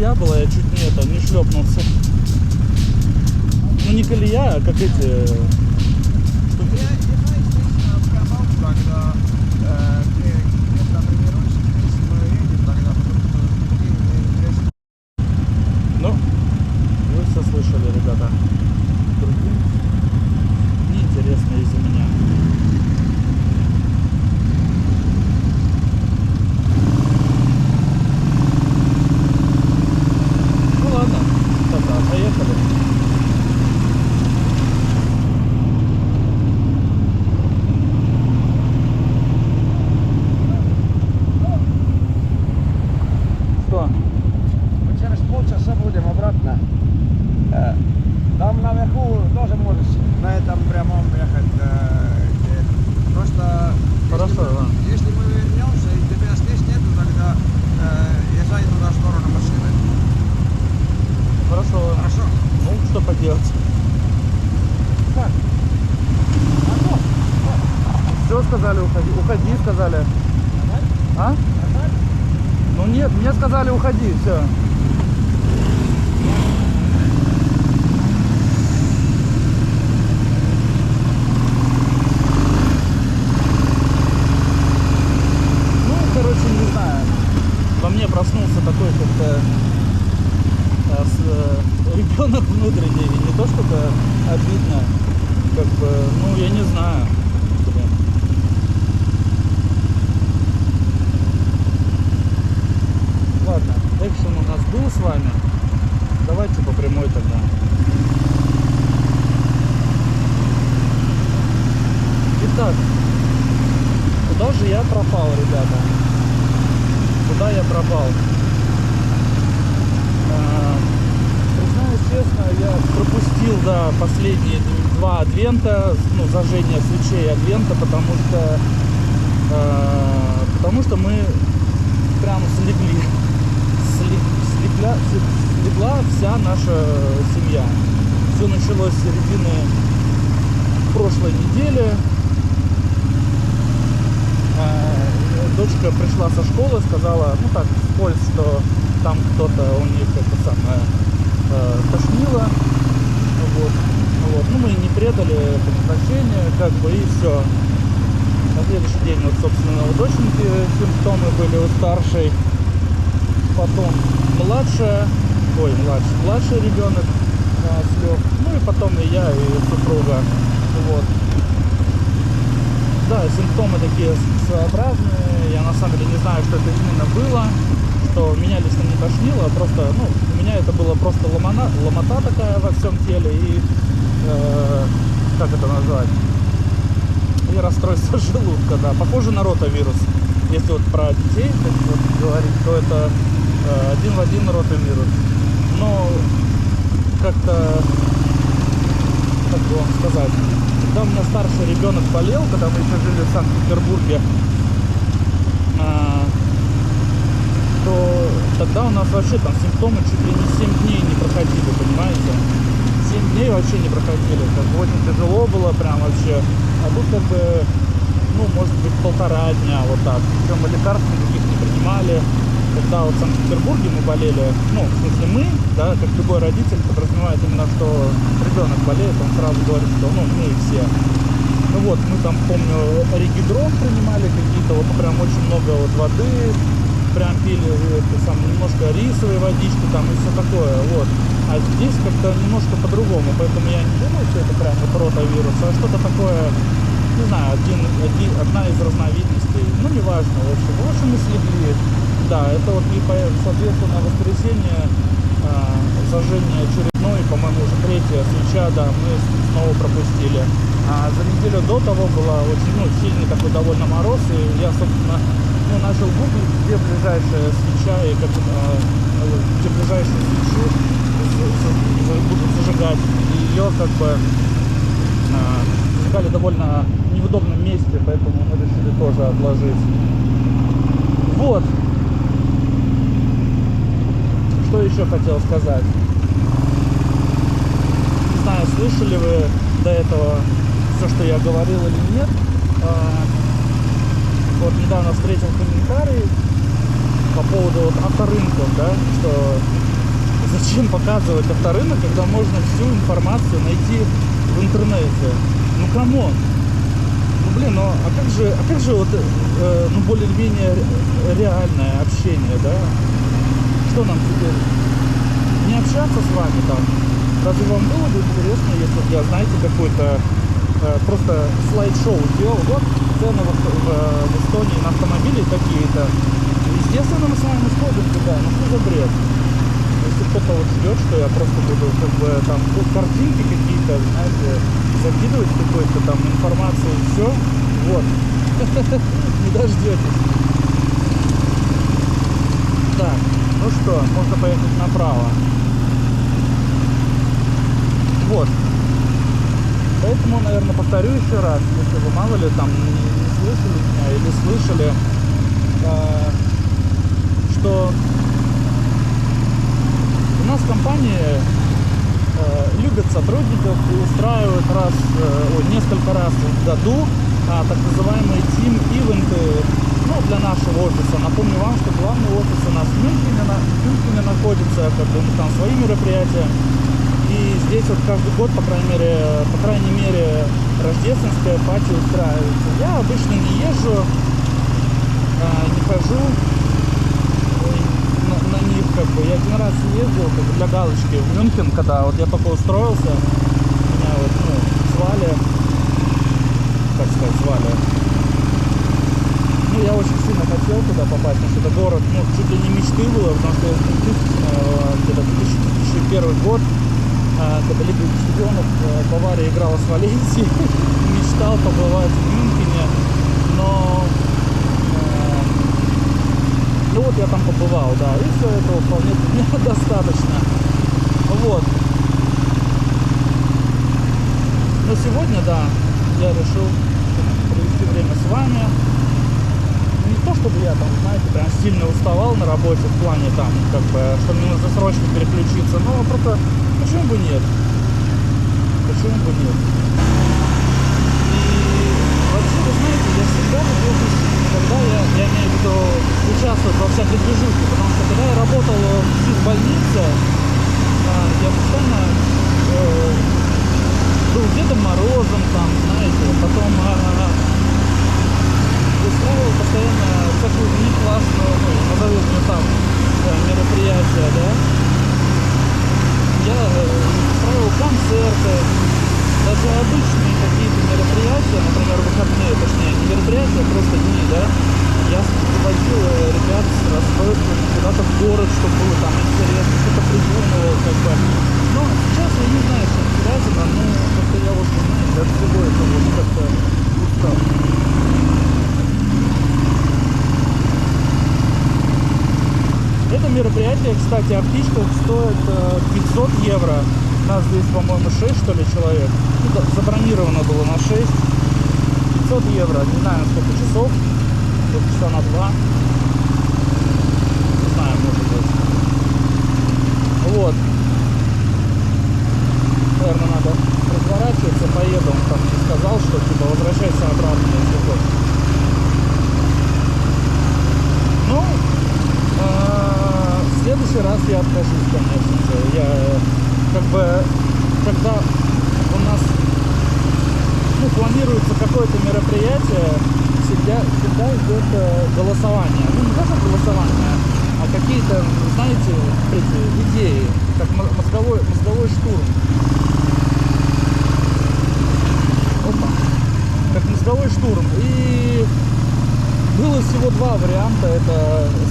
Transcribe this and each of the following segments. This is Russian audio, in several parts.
колея была, я чуть не шлепнулся. Ну не колея, а как эти штуки. Ну, вы все слышали, ребята. Другим неинтересно из-за меня. Ну ладно, тогда поехали. Что? Мы через полчаса будем обратно. Там наверху тоже можешь на этом прямом ехать. Просто Хорошо, если мы вернемся и тебя здесь нету, тогда езжай туда в сторону машины. Хорошо. Хорошо? Ну, что поделать? Как? Все сказали, уходи. Уходи, сказали. А? Ну нет, мне сказали уходи, все. Ну, короче, не знаю. Во мне проснулся такой как-то ребенок внутренний. И не то что-то обидно. Как бы, ну, я не знаю. Блин. Ладно, экшен у нас был с вами. Давайте по прямой тогда. Итак, куда же я пропал, ребята? Куда я пропал? Признаюсь честно, я пропустил, да, последние два адвента, ну, зажжение свечей адвента, потому что мы прям слегли. Слегла вся наша семья. Все началось с середины прошлой недели. Дочка пришла со школы, сказала, ну так, вскользь, что там кто-то у них это самое тошнило. Вот. Ну, мы не предали предотвращение, как бы, и все. На следующий день, вот, собственно, у доченьки симптомы были, у старшей. Потом младший ребенок слег. Ну и потом и я, и супруга. Вот. Да, симптомы такие своеобразные. Я на самом деле не знаю, что это именно было. Что меня лично не тошнило, просто, ну, у меня это было просто ломота такая во всем теле и как это назвать? И расстройство желудка, да. Похоже на ротавирус. Если вот про детей вот говорить, то это один в один ротавирус. Но как-то, как бы вам сказать, когда у меня старший ребенок болел, когда мы еще жили в Санкт-Петербурге, то тогда у нас вообще там симптомы чуть ли не 7 дней не проходили, понимаете? 7 дней вообще не проходили, как бы очень тяжело было прям вообще. А тут как бы, ну, может быть, 1,5 дня вот так. Причем мы лекарств никаких не принимали. Когда вот в Санкт-Петербурге мы болели, ну, в смысле мы, да, как любой родитель подразумевает именно, что ребенок болеет, он сразу говорит, что, ну, мы все. Ну вот, мы там, помню, регидрон принимали какие-то, вот прям очень много вот воды, прям пили сам, немножко рисовой водички там и все такое, вот. А здесь как-то немножко по-другому, поэтому я не думаю, что это прям вот ротавирус, а что-то такое, не знаю, одна из разновидностей, ну, неважно, в общем мы слегли. Да, это вот, и, соответственно, воскресенье зажжение очередной, по-моему, уже 3-я свеча, да, мы снова пропустили. А за неделю до того была очень, ну, сильный такой довольно мороз, и я, собственно, ну, начал гуглить, где ближайшая свеча и как, где ближайшую свечу будут зажигать. И ее как бы зажигали довольно не в удобном месте, поэтому мы решили тоже отложить. Вот. Что еще хотел сказать? Не знаю, слышали вы до этого все, что я говорил или нет. Вот недавно встретил комментарий по поводу поводу вот авторынков, да, что зачем показывать авторынок, когда можно всю информацию найти в интернете. Ну камон. Ну блин, ну а как же вот ну более-менее реальное общение, да? Что нам теперь? Не общаться с вами там? Разве вам было бы интересно, если бы я, знаете, какой-то просто слайд-шоу сделал? Вот цены в Эстонии на автомобили такие-то. Естественно, мы с вами сходим туда. Ну что за бред? Если кто-то вот ждет, что я просто буду как бы там картинки какие-то, знаете, закидывать какой-то там информацию и все, вот. Не дождетесь. Так, ну что, можно поехать направо. Вот. Поэтому, наверное, повторю еще раз, если вы мало ли там не слышали меня или слышали, что у нас в компании любят сотрудников и устраивают несколько раз в году так называемые тим-ивенты, ну, для нашего офиса. Напомню вам, что главный офис у нас в Мюнхене находится, как бы там свои мероприятия. И здесь вот каждый год, по крайней мере, рождественская пати устраивается. Я обычно не езжу, не хожу на них, как бы. Я один раз ездил как бы для галочки в Мюнхен, когда вот я только устроился, меня вот, ну, звали, ну, я очень сильно хотел туда попасть, потому что это город, ну, чуть ли не мечты было, потому что где-то 2001 год, когда Лига чемпионов Бавария играла с Валенсией, мечтал побывать в Мюнхене, но ну вот я там побывал, да, и все этого вполне достаточно. Вот. Но сегодня, да, я решил провести время с вами. Не то чтобы я там, знаете, прям сильно уставал на работе в плане там, как бы, что мне нужно срочно переключиться, но просто почему бы нет? Почему бы нет? И вообще, вы знаете, я всегда люблю, когда я имею в виду участвовать во всякой движухе, потому что когда я работал в больнице, я постоянно был Дедом Морозом там, знаете, потом устраивал постоянно всякую неклассную, ну, назовем ее так, мероприятия, да. Я устраивал концерты, даже обычные какие-то мероприятия, например, выходные, точнее, не мероприятия, а просто дни, да. Я приводил ребят с расстройствами куда-то в город, чтобы было там интересно, что-то придумывал, как бы. Но сейчас я не знаю, что связано, но как-то я вот, знаете, от всего этого вот как-то устал. Это мероприятие, кстати, о птичках стоит 500 евро. Нас здесь, по-моему, 6, что ли, человек. Ну, забронировано было на 6. 500 евро, не знаю, сколько часов. Часа на 2. Не знаю, может быть. Вот. Наверное, надо разворачиваться, поеду. Он там мне сказал, что типа возвращайся обратно, если хочешь. Ну, в следующий раз я откажусь, конечно же. Я как бы, когда у нас планируется какое-то мероприятие, всегда идет голосование. Ну, не даже голосование, а какие-то, знаете, эти идеи, как мозговой штурм. Опа. Как мозговой штурм. И было всего два варианта. Это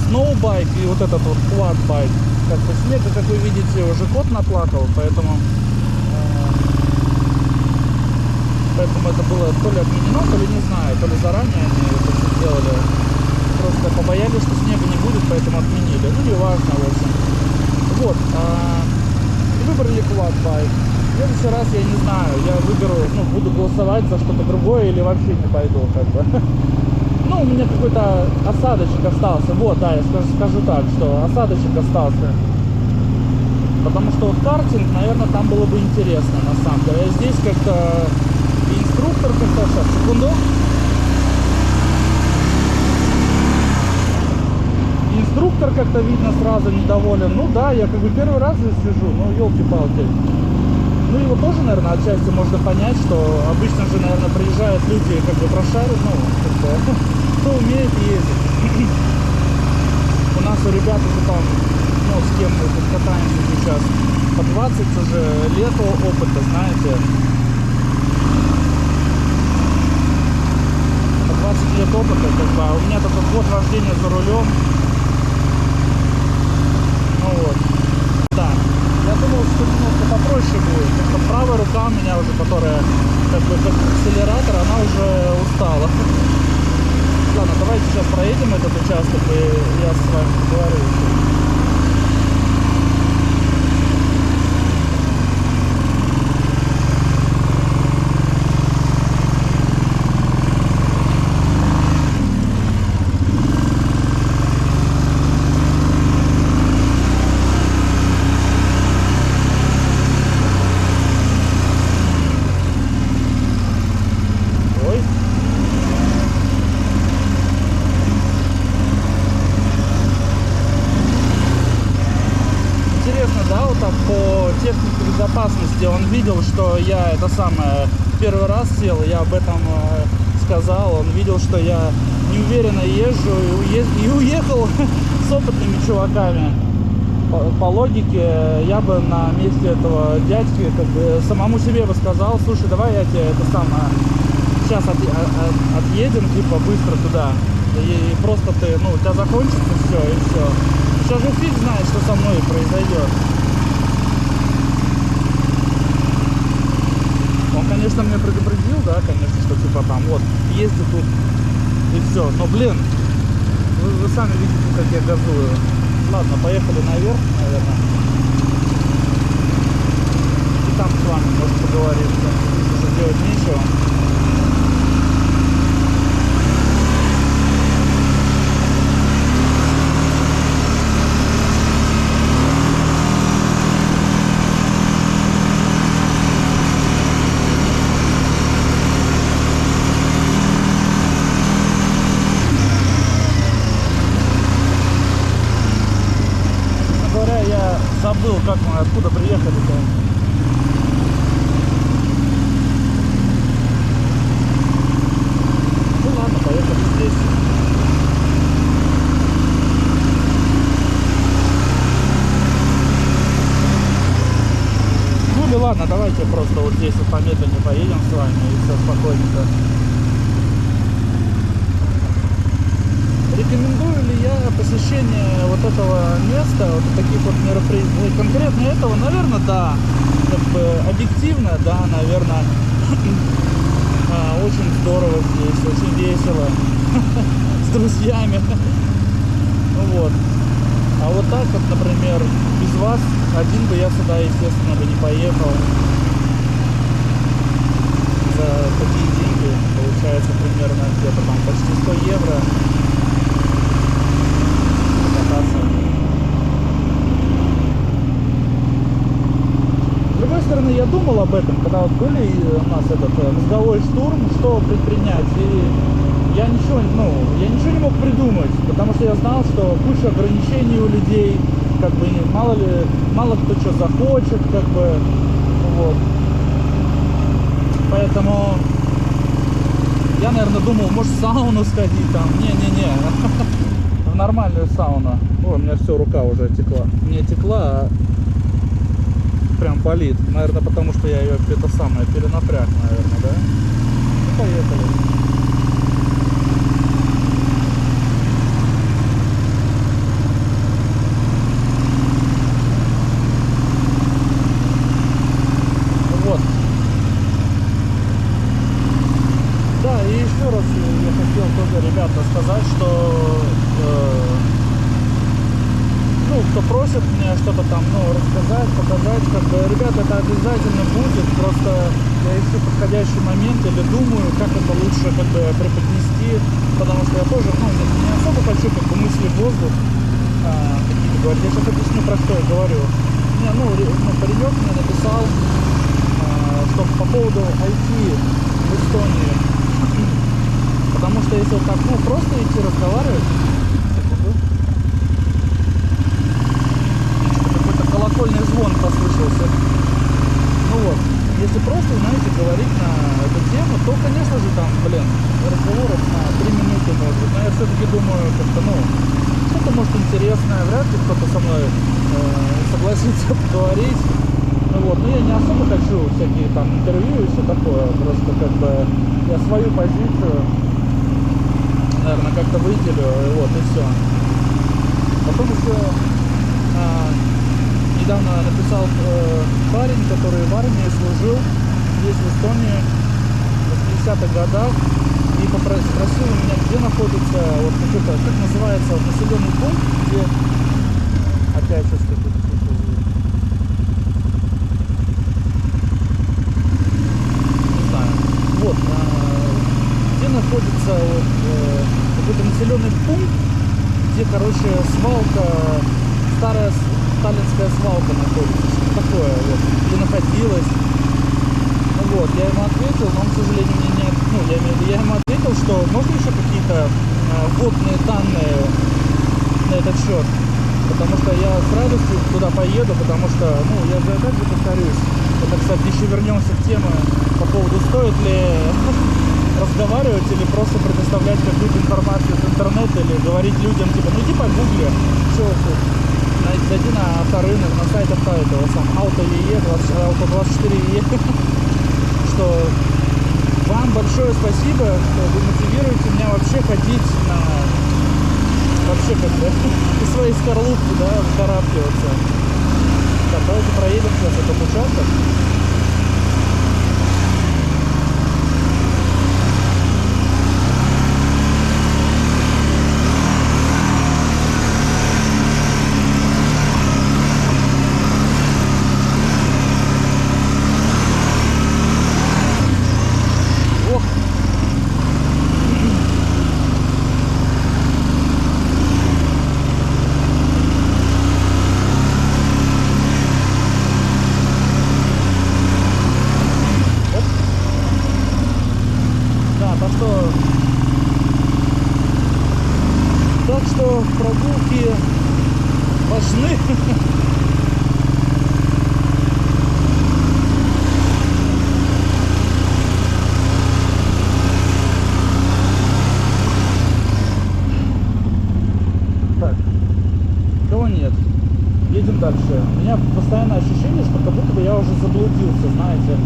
сноубайк и вот этот вот квадбайк. Как бы снега, как вы видите, уже кот наплакал, поэтому это было то ли отменено, то ли не знаю, то ли заранее они это все сделали. Просто побоялись, что снега не будет, поэтому отменили. Ну, не важно, в общем. Вот. И выбрали квадбайк. В следующий раз я не знаю, я выберу, буду голосовать за что-то другое или вообще не пойду, как бы. Ну, у меня какой-то осадочек остался. Вот, да, я скажу так, что осадочек остался. Потому что вот картинг, наверное, там было бы интересно, на самом деле. А здесь как-то инструктор как-то... Сейчас, секунду. Инструктор Виктор как-то видно сразу недоволен. Ну да, я как бы первый раз здесь сижу, ну елки-палки. Ну его тоже, наверное, отчасти можно понять, что обычно же, наверное, приезжают люди как бы прошарят, ну, как бы, кто умеет ездить. У нас у ребят уже там, ну, с кем мы тут катаемся сейчас, по 20 уже лет опыта, знаете. По 20 лет опыта, как бы, а у меня только год вождения за рулем. Ну вот. Да. Я думал, что немножко попроще будет. Потому что правая рука у меня уже, которая как бы как акселератор, она уже устала. Ладно, давайте сейчас проедем этот участок, и я с вами поговорю. По технике безопасности он видел, что я это самое первый раз сел, я об этом сказал. Он видел, что я неуверенно езжу и уехал с опытными чуваками. По логике я бы на месте этого дядьки как бы самому себе бы сказал: слушай, давай я тебе это самое сейчас отъедем типа быстро туда, и просто ты, ну, у тебя закончится все и все. Сейчас же фиг знает, что со мной произойдет. Он, конечно, меня предупредил, да, конечно, что типа там вот езди тут и все. Но, блин, вы сами видите, как я газую. Ладно, поехали наверх, наверное. И там с вами, может, поговорим. Здесь уже делать нечего. Забыл, как мы откуда приехали-то. Ну ладно, поехали здесь. Ну или ладно, давайте просто вот здесь вот помедленнее поедем с вами и все спокойненько. Рекомендую ли я посещение вот этого места, вот таких вот мероприятий? Конкретно этого, наверное, да. Как бы объективно, да, наверное, очень здорово здесь, очень весело. С друзьями. Вот. А вот так вот, например, без вас один бы я сюда, естественно, бы не поехал. За такие деньги получается примерно где-то там почти 100 евро. С другой стороны, я думал об этом, когда вот были у нас этот мозговой штурм, что предпринять, и я ничего не мог придумать, потому что я знал, что куча ограничений у людей, как бы мало кто что захочет, как бы, вот. Поэтому я, наверное, думал, может, в сауну сходить там, не-не-не. В нормальную сауну. Ой, у меня все, рука уже текла. Не текла, а прям болит. Наверное, потому что я ее это самое перенапряг, наверное, да? Ну, поехали. Вот. Да, и еще раз я хотел тоже, ребята, сказать, что кто просит меня что-то там, рассказать, показать, как бы, ребята, это обязательно будет, просто я ищу подходящий момент или думаю, как это лучше как бы преподнести, потому что я тоже, не особо хочу как бы мысли в воздух какие-то говорить. Я сейчас объясню, про что я говорю. Паренек мне написал, что по поводу IT в Эстонии, потому что если вот так, просто идти разговаривать, интересное, вряд ли кто-то со мной согласится поговорить. Ну вот, но я не особо хочу всякие там интервью и все такое, просто как бы я свою позицию, наверное, как-то выделю, и вот, и все. Потом еще недавно написал парень, который в армии служил здесь, в Эстонии, в 50-х годах, и спросил у меня, где находится, вот какой-то, как называется, населенный пункт, где опять сейчас какой-то слышал звук. Не знаю. Вот, где находится вот, какой-то населенный пункт, где, короче, свалка, старая сталинская свалка находится, что такое, вот, где находилась. Ну вот, я ему ответил, но он, к сожалению, мне не... Ну, я ему ответил, что можно еще какие-то вводные данные на этот счет, потому что я с радостью туда поеду, потому что, ну, я же опять же повторюсь, это, кстати, еще вернемся к теме по поводу, стоит ли разговаривать или просто предоставлять какую-то информацию с интернета, или говорить людям, типа, ну иди по гугле, все, зайди на авторынок, на сайт этого сам Auto.ee, Auto24.ee, что вам большое спасибо, что вы мотивируете меня вообще ходить на... Вообще как бы из своей скорлупки, да, выкарабкиваться. Так, давайте проедем сейчас этот участок. Так что прогулки важны. Так, кого нет? Едем дальше. У меня постоянное ощущение, что как будто бы я уже заблудился, знаете.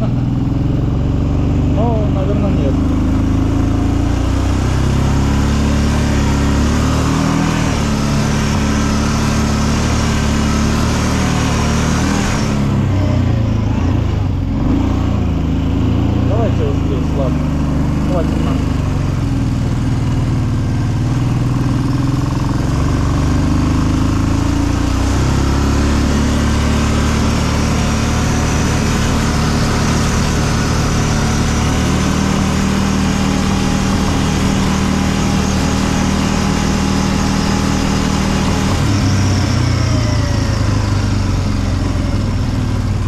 Но, наверное, нет. Ладно, хватит нам.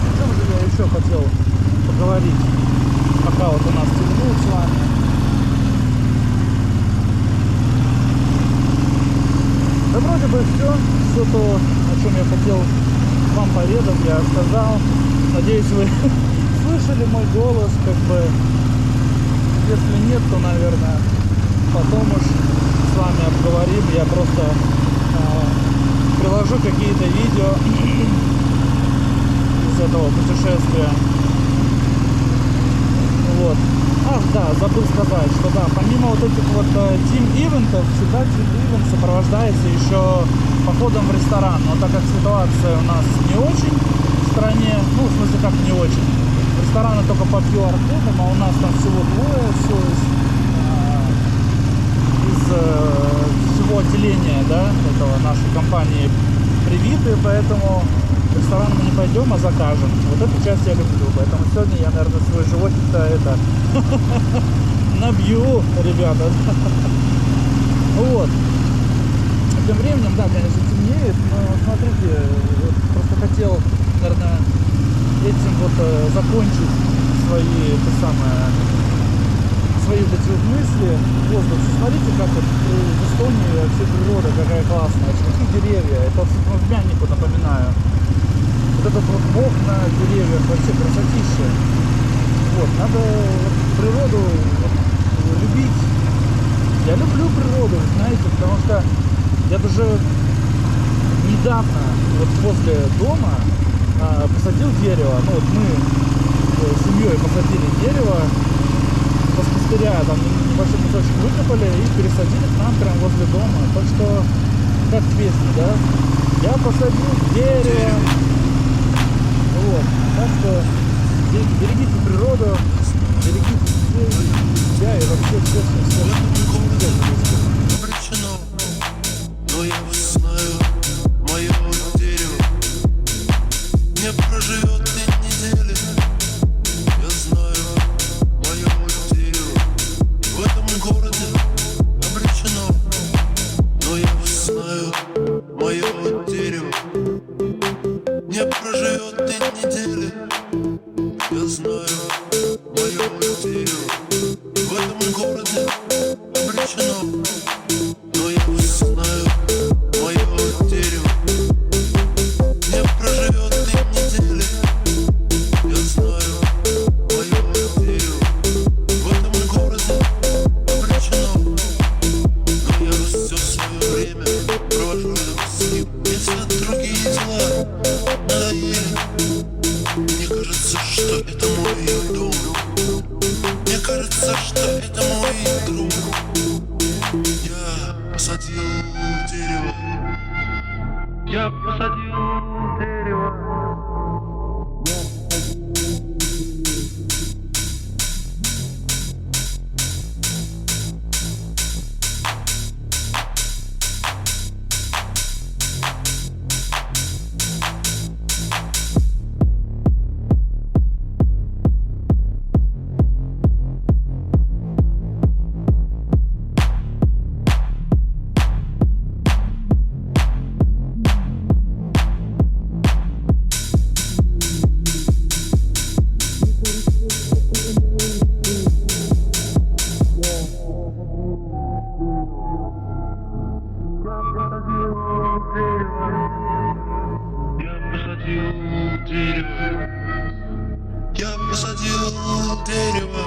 О чем же я еще хотел поговорить? Пока вот у нас темнеет с вами. Да вроде бы все то, о чем я хотел вам поведать, я сказал. Надеюсь, вы слышали мой голос, как бы. Если нет, то, наверное, потом уж с вами обговорим. Я просто приложу какие-то видео из этого путешествия. Вот. Ах, да, забыл сказать, что да, помимо вот этих вот тим-ивентов, всегда тим-ивент сопровождается еще походом в ресторан. Но так как ситуация у нас не очень в стране, ну, в смысле, как не очень, рестораны только по QR-кодам, а у нас там всего двое, все из всего отделения, да, этого нашей компании привиты, поэтому в ресторан мы не пойдем, а закажем. Вот эту часть я люблю, поэтому сегодня я, наверное, свой животик-то это набью, ребята. Вот. Тем временем, да, конечно, темнеет, но смотрите, вот просто хотел, наверное, этим вот закончить свои вот эти вот мысли. Воздух. Смотрите, как вот в Эстонии вообще природа какая классная, деревья. Это вот Мяннику напоминаю. Вот этот вот мох на деревьях вообще красотища. Вот, надо природу любить. Я люблю природу, знаете, потому что я даже недавно вот возле дома посадил дерево. Ну вот мы с семьей посадили дерево, с пустыря там небольшой кусочек выкопали и пересадили к нам прям возле дома. Так что, как в песне, да? Я посадил дерево. Вот. Так что берегите природу, берегите себя и вообще все. Обречено, но я знаю, мое дерево не проживет и недели. Я знаю, мое дерево в этом городе обречено, но я знаю, мое дерево не проживет и недели. Я знаю, мое дерево в этом городе обречено, но я знаю, мое дерево не проживет и недели. Я знаю, мое дерево в этом городе обречено, но я все свое время провожу рядом с ним. Мне все другие дела надоели. Мне кажется, что это мой дом. Мне кажется, что это мой друг. Я посадил дерево. Я посадил дерево. Я посадил дерево.